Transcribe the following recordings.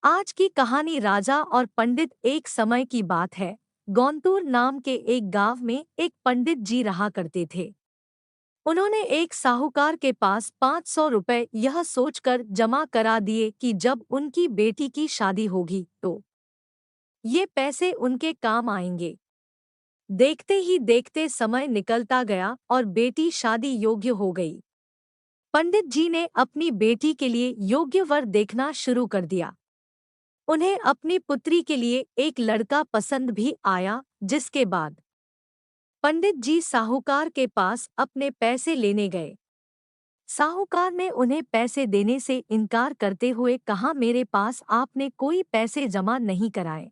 आज की कहानी राजा और पंडित। एक समय की बात है। गौंतूर नाम के एक गांव में एक पंडित जी रहा करते थे। उन्होंने एक साहूकार के पास 500 रुपए यह सोचकर जमा करा दिए कि जब उनकी बेटी की शादी होगी तो ये पैसे उनके काम आएंगे। देखते ही देखते समय निकलता गया और बेटी शादी योग्य हो गई। पंडित जी ने अपनी बेटी के लिए योग्य वर देखना शुरू कर दिया। उन्हें अपनी पुत्री के लिए एक लड़का पसंद भी आया, जिसके बाद पंडित जी साहूकार के पास अपने पैसे लेने गए। साहूकार ने उन्हें पैसे देने से इनकार करते हुए कहा, मेरे पास आपने कोई पैसे जमा नहीं कराए।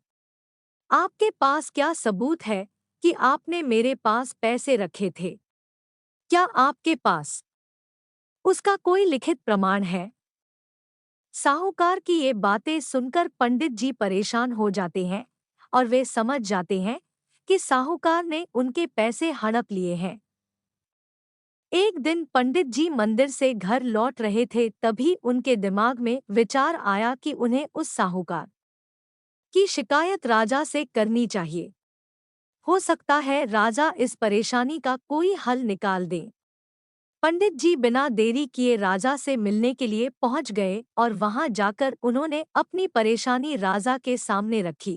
आपके पास क्या सबूत है कि आपने मेरे पास पैसे रखे थे? क्या आपके पास उसका कोई लिखित प्रमाण है? साहूकार की ये बातें सुनकर पंडित जी परेशान हो जाते हैं और वे समझ जाते हैं कि साहूकार ने उनके पैसे हड़प लिए हैं। एक दिन पंडित जी मंदिर से घर लौट रहे थे, तभी उनके दिमाग में विचार आया कि उन्हें उस साहूकार की शिकायत राजा से करनी चाहिए। हो सकता है राजा इस परेशानी का कोई हल निकाल दे। पंडित जी बिना देरी किए राजा से मिलने के लिए पहुंच गए और वहां जाकर उन्होंने अपनी परेशानी राजा के सामने रखी।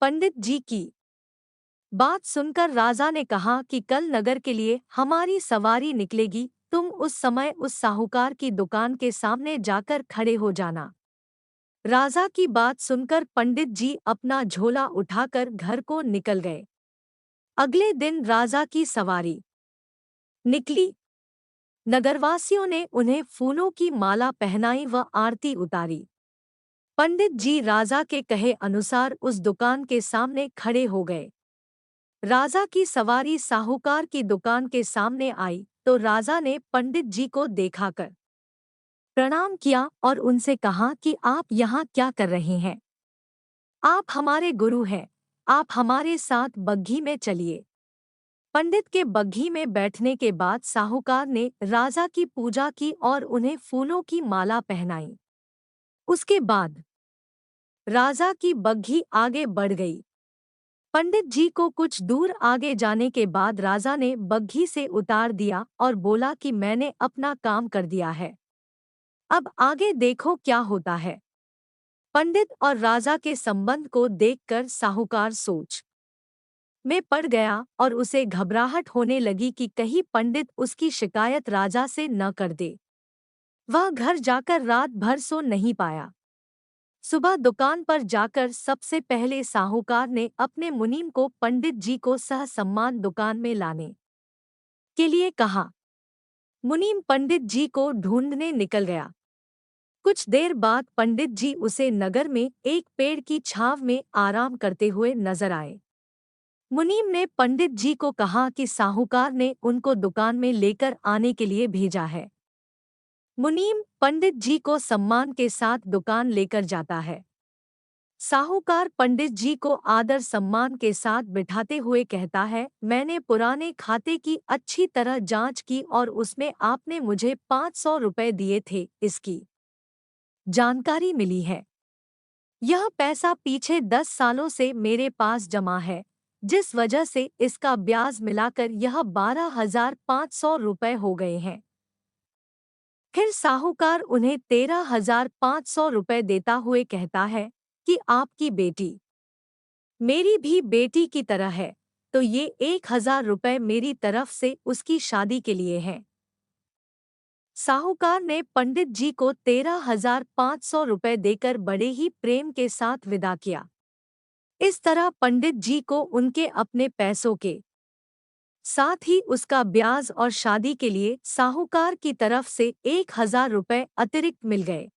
पंडित जी की बात सुनकर राजा ने कहा कि कल नगर के लिए हमारी सवारी निकलेगी, तुम उस समय उस साहूकार की दुकान के सामने जाकर खड़े हो जाना। राजा की बात सुनकर पंडित जी अपना झोला उठाकर घर को निकल गए। अगले दिन राजा की सवारी निकली। नगरवासियों ने उन्हें फूलों की माला पहनाई व आरती उतारी। पंडित जी राजा के कहे अनुसार उस दुकान के सामने खड़े हो गए। राजा की सवारी साहूकार की दुकान के सामने आई तो राजा ने पंडित जी को देखाकर प्रणाम किया और उनसे कहा कि आप यहाँ क्या कर रहे हैं? आप हमारे गुरु हैं, आप हमारे साथ बग्घी में चलिए। पंडित के बग्घी में बैठने के बाद साहूकार ने राजा की पूजा की और उन्हें फूलों की माला पहनाई। उसके बाद राजा की बग्घी आगे बढ़ गई। पंडित जी को कुछ दूर आगे जाने के बाद राजा ने बग्घी से उतार दिया और बोला कि मैंने अपना काम कर दिया है, अब आगे देखो क्या होता है। पंडित और राजा के संबंध को देखकर साहूकार सोच में पड़ गया और उसे घबराहट होने लगी कि कहीं पंडित उसकी शिकायत राजा से न कर दे। वह घर जाकर रात भर सो नहीं पाया। सुबह दुकान पर जाकर सबसे पहले साहूकार ने अपने मुनीम को पंडित जी को सहसम्मान दुकान में लाने के लिए कहा। मुनीम पंडित जी को ढूंढने निकल गया। कुछ देर बाद पंडित जी उसे नगर में एक पेड़ की छांव में आराम करते हुए नजर आए। मुनीम ने पंडित जी को कहा कि साहूकार ने उनको दुकान में लेकर आने के लिए भेजा है। मुनीम पंडित जी को सम्मान के साथ दुकान लेकर जाता है। साहूकार पंडित जी को आदर सम्मान के साथ बिठाते हुए कहता है, मैंने पुराने खाते की अच्छी तरह जांच की और उसमें आपने मुझे 500 रुपए दिए थे, इसकी जानकारी मिली है। यह पैसा पीछे 10 सालों से मेरे पास जमा है, जिस वजह से इसका ब्याज मिलाकर यह 12,500 रुपए हो गए हैं। फिर साहूकार उन्हें 13,500 रुपए देता हुए कहता है कि आपकी बेटी मेरी भी बेटी की तरह है, तो ये 1,000 रुपए मेरी तरफ से उसकी शादी के लिए हैं। साहूकार ने पंडित जी को 13,500 रुपए देकर बड़े ही प्रेम के साथ विदा किया। इस तरह पंडित जी को उनके अपने पैसों के साथ ही उसका ब्याज और शादी के लिए साहूकार की तरफ से 1,000 रुपए अतिरिक्त मिल गए।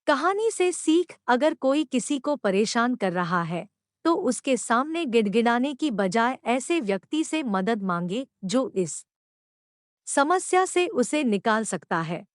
कहानी से सीख, अगर कोई किसी को परेशान कर रहा है तो उसके सामने गिड़गिड़ाने की बजाय ऐसे व्यक्ति से मदद मांगे जो इस समस्या से उसे निकाल सकता है।